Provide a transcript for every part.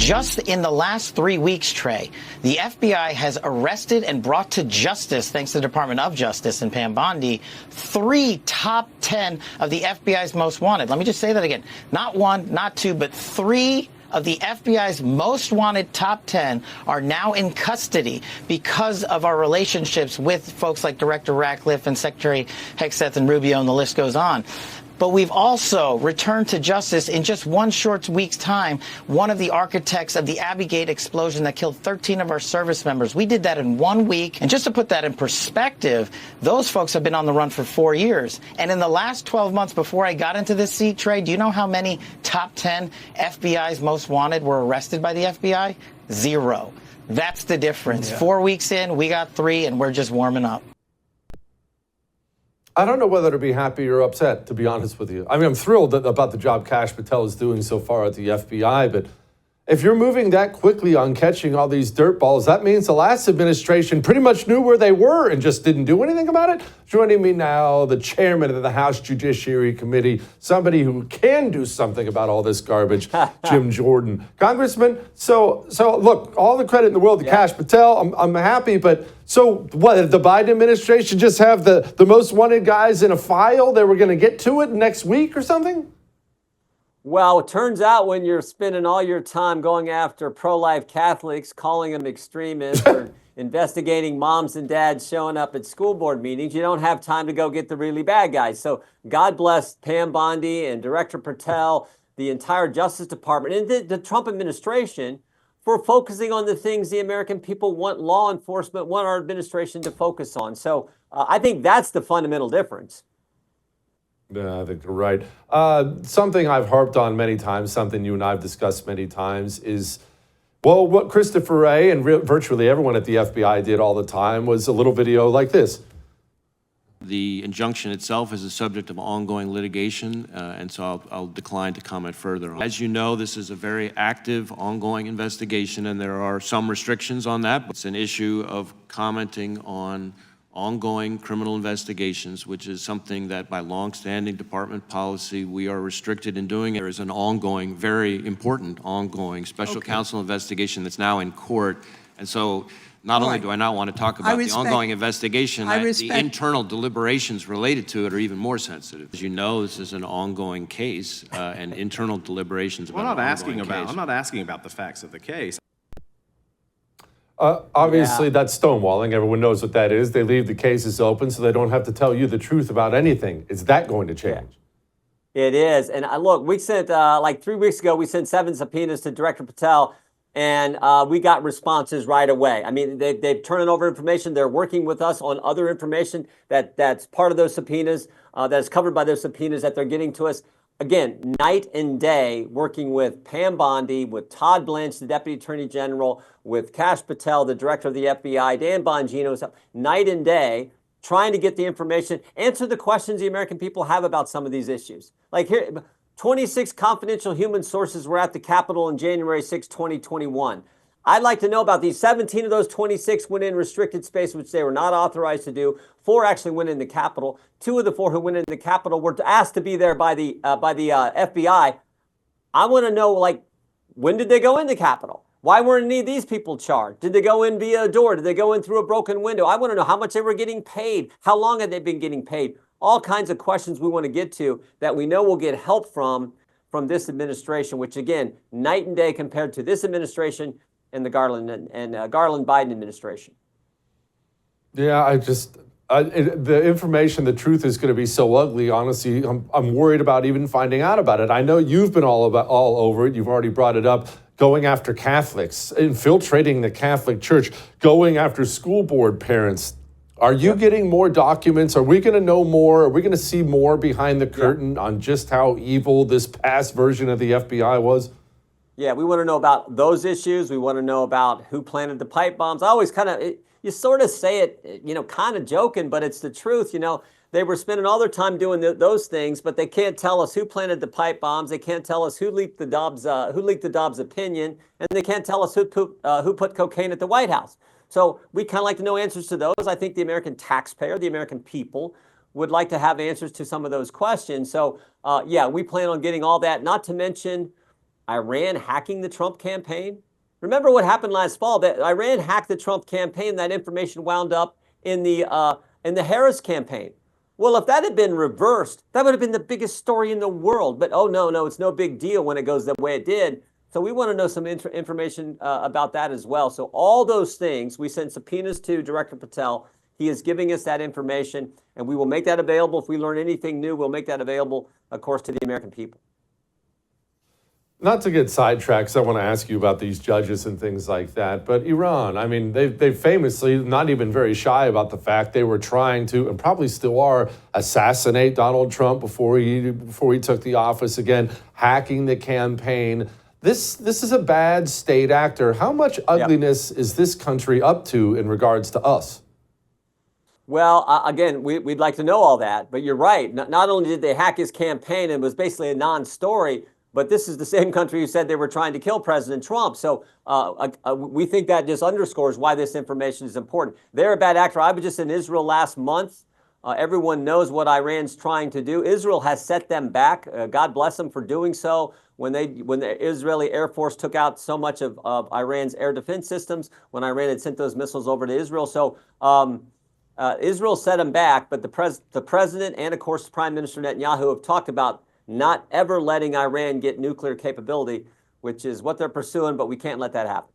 Just in the last 3 weeks, Trey, the FBI has arrested and brought to justice, thanks to the Department of Justice and Pam Bondi, 3 top 10 of the FBI's most wanted. Let me just say that again. Not 1, not 2, but 3 of the FBI's most wanted top 10 are now in custody because of our relationships with folks like Director Ratcliffe and Secretary Hegseth and Rubio, and the list goes on. But we've also returned to justice in just one short week's time one of the architects of the Abbey Gate explosion that killed 13 of our service members. We did that in 1 week. And just to put that in perspective, those folks have been on the run for 4 years. And in the last 12 months before I got into this seat, Trey, do you know how many top 10 FBI's most wanted were arrested by the FBI? 0. That's the difference. Yeah. 4 weeks in, we got 3, and we're just warming up. I don't know whether to be happy or upset, to be honest with you. I mean, I'm thrilled about the job Kash Patel is doing so far at the FBI, but if you're moving that quickly on catching all these dirt balls, that means the last administration pretty much knew where they were and just didn't do anything about it. Joining me now, the chairman of the House Judiciary Committee, somebody who can do something about all this garbage, Jim Jordan. Congressman, so look, all the credit in the world to Kash Patel. I'm happy, but so what, did the Biden administration just have the most wanted guys in a file? They were going to get to it next week or something? Well, it turns out when you're spending all your time going after pro-life Catholics, calling them extremists, or investigating moms and dads showing up at school board meetings, you don't have time to go get the really bad guys. So God bless Pam Bondi and Director Patel, the entire Justice Department, and the Trump administration for focusing on the things the American people want law enforcement, want our administration to focus on. So I think that's the fundamental difference. Yeah, I think you're right. Something I've harped on many times, something you and I have discussed many times is, well, what Christopher Wray and virtually everyone at the FBI did all the time was a little video like this. The injunction itself is a subject of ongoing litigation, and so I'll decline to comment further. As you know, this is a very active, ongoing investigation, and there are some restrictions on that. It's an issue of commenting on ongoing criminal investigations, which is something that by longstanding department policy we are restricted in doing. There is an ongoing, very important ongoing special counsel investigation that's now in court. And so not only do I not want to talk about the ongoing investigation, the internal deliberations related to it are even more sensitive. As you know, this is an ongoing case, and internal deliberations about I'm not asking about the facts of the case. Obviously, that's stonewalling. Everyone knows what that is. They leave the cases open so they don't have to tell you the truth about anything. Is that going to change? Yeah. It is. And look, we sent, like 3 weeks ago, we sent 7 subpoenas to Director Patel, and we got responses right away. I mean, they've turned over information. They're working with us on other information that's part of those subpoenas, that's covered by those subpoenas that they're getting to us. Again, night and day, working with Pam Bondi, with Todd Blanche, the Deputy Attorney General, with Kash Patel, the Director of the FBI, Dan Bongino, night and day, trying to get the information, answer the questions the American people have about some of these issues. Like here, 26 confidential human sources were at the Capitol on January 6, 2021. I'd like to know about these. 17 of those 26 went in restricted space, which they were not authorized to do. 4 actually went in the Capitol. 2 of the 4 who went in the Capitol were asked to be there by the FBI. I want to know, like, when did they go in the Capitol? Why weren't any of these people charged? Did they go in via a door? Did they go in through a broken window? I want to know how much they were getting paid. How long had they been getting paid? All kinds of questions we want to get to that we know we'll get help from this administration, which, again, night and day compared to this administration and the Garland Biden administration. Yeah, the information, the truth is going to be so ugly. Honestly, I'm worried about even finding out about it. I know you've been all over it. You've already brought it up. Going after Catholics, infiltrating the Catholic Church, going after school board parents. Are you getting more documents? Are we going to know more? Are we going to see more behind the curtain on just how evil this past version of the FBI was? Yeah, we want to know about those issues. We want to know about who planted the pipe bombs. I always you sort of say it, kind of joking, but it's the truth. They were spending all their time doing those things, but they can't tell us who planted the pipe bombs. They can't tell us who leaked the Dobbs opinion, and they can't tell us who put cocaine at the White House. So we kind of like to know answers to those. I think the American taxpayer, the American people, would like to have answers to some of those questions. So, we plan on getting all that, not to mention Iran hacking the Trump campaign? Remember what happened last fall? That Iran hacked the Trump campaign. That information wound up in the Harris campaign. Well, if that had been reversed, that would have been the biggest story in the world. But oh no, it's no big deal when it goes the way it did. So we want to know some information about that as well. So all those things, we sent subpoenas to Director Patel. He is giving us that information, and we will make that available. If we learn anything new, we'll make that available, of course, to the American people. Not to get sidetracked, 'cause I want to ask you about these judges and things like that, but Iran, I mean, they famously not even very shy about the fact they were trying to, and probably still are, assassinate Donald Trump before he took the office again, hacking the campaign. This is a bad state actor. How much ugliness is this country up to in regards to us? Well, again, we'd like to know all that, but you're right. Not only did they hack his campaign, and it was basically a non-story, but this is the same country who said they were trying to kill President Trump. So we think that just underscores why this information is important. They're a bad actor. I was just in Israel last month. Everyone knows what Iran's trying to do. Israel has set them back. God bless them for doing so. When the Israeli Air Force took out so much of Iran's air defense systems, when Iran had sent those missiles over to Israel. So Israel set them back, but the president and, of course, Prime Minister Netanyahu have talked about not ever letting Iran get nuclear capability, which is what they're pursuing, but we can't let that happen.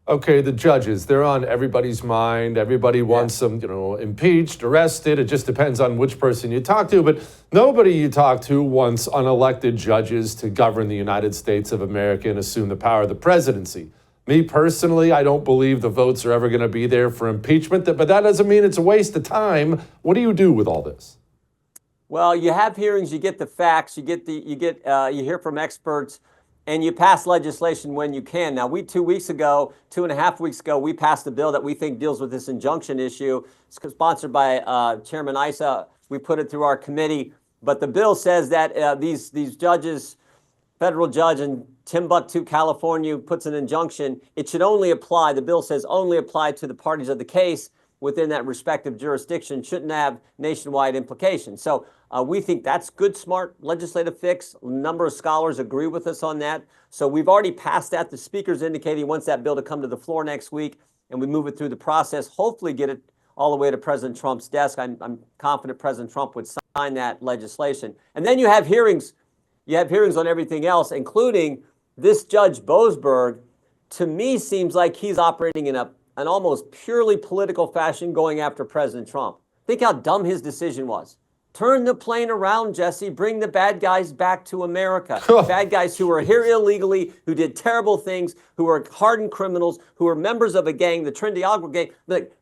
Okay, the judges, they're on everybody's mind. Everybody wants them, impeached, arrested. It just depends on which person you talk to. But nobody you talk to wants unelected judges to govern the United States of America and assume the power of the presidency. Me personally, I don't believe the votes are ever going to be there for impeachment, but that doesn't mean it's a waste of time. What do you do with all this? Well, you have hearings, you get the facts, you hear from experts, and you pass legislation when you can. Now, 2.5 weeks ago, we passed a bill that we think deals with this injunction issue. It's sponsored by Chairman Issa. We put it through our committee, but the bill says that these judges, federal judge in Timbuktu, California, puts an injunction. It should only apply, the bill says, only apply to the parties of the case within that respective jurisdiction, shouldn't have nationwide implications. So we think that's good, smart legislative fix. A number of scholars agree with us on that. So we've already passed that. The speaker's indicating he wants that bill to come to the floor next week, and we move it through the process, hopefully get it all the way to President Trump's desk. I'm confident President Trump would sign that legislation. And then you have hearings. You have hearings on everything else, including this Judge Boasberg. To me, seems like he's operating in an almost purely political fashion going after President Trump. Think how dumb his decision was. Turn the plane around, Jesse. Bring the bad guys back to America. Bad guys who are here illegally, who did terrible things, who are hardened criminals, who are members of a gang, the Trinity Agua gang. Like,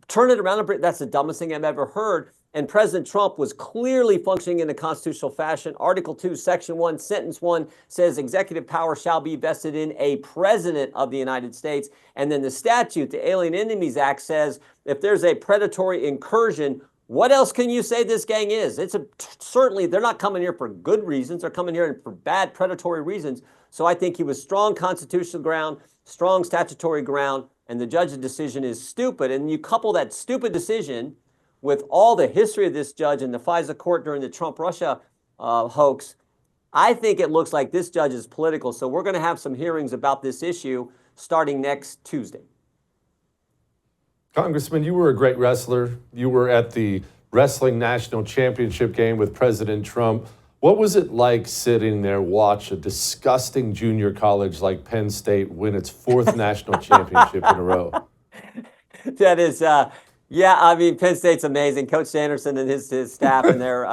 turn it around. That's the dumbest thing I've ever heard. And President Trump was clearly functioning in a constitutional fashion. Article 2, Section 1, Sentence 1 says executive power shall be vested in a president of the United States. And then the statute, the Alien Enemies Act, says if there's a predatory incursion, what else can you say this gang is? Certainly they're not coming here for good reasons. They're coming here for bad predatory reasons. So I think he was strong constitutional ground, strong statutory ground, and the judge's decision is stupid. And you couple that stupid decision with all the history of this judge in the FISA court during the Trump-Russia hoax, I think it looks like this judge is political. So we're going to have some hearings about this issue starting next Tuesday. Congressman, you were a great wrestler. You were at the Wrestling National Championship game with President Trump. What was it like sitting there, watch a disgusting junior college like Penn State win its 4th national championship in a row? That is... Yeah, I mean, Penn State's amazing. Coach Sanderson and his staff and their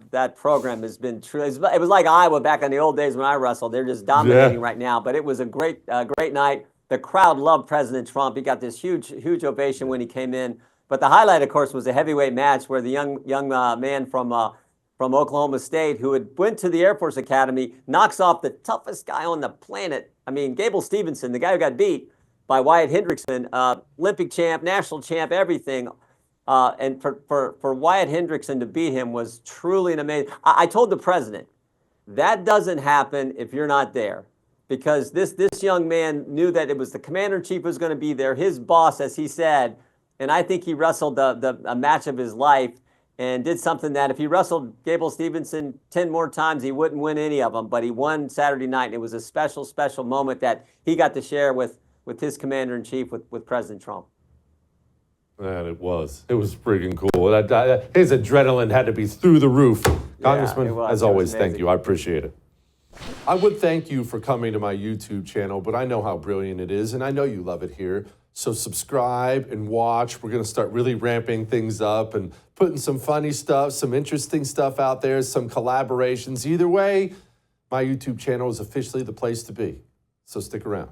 that program has been true. It was like Iowa back in the old days when I wrestled. They're just dominating right now. But it was a great night. The crowd loved President Trump. He got this huge ovation when he came in. But the highlight, of course, was a heavyweight match where the young man from Oklahoma State who went to the Air Force Academy knocks off the toughest guy on the planet. I mean, Gable Stevenson, the guy who got beat by Wyatt Hendrickson, Olympic champ, national champ, everything. And for Wyatt Hendrickson to beat him was truly an amazing. I told the president, that doesn't happen if you're not there. Because this young man knew that it was the commander-in-chief who was going to be there, his boss, as he said. And I think he wrestled a match of his life. and did something that if he wrestled Gable Stevenson 10 more times, he wouldn't win any of them. But he won Saturday night, and it was a special, special moment that he got to share with his commander-in-chief, with President Trump. Man, it was freaking cool. His adrenaline had to be through the roof. Congressman, as always, thank you. I appreciate it. I would thank you for coming to my YouTube channel, but I know how brilliant it is, and I know you love it here. So subscribe and watch. We're going to start really ramping things up and putting some funny stuff, some interesting stuff out there, some collaborations. Either way, my YouTube channel is officially the place to be. So stick around.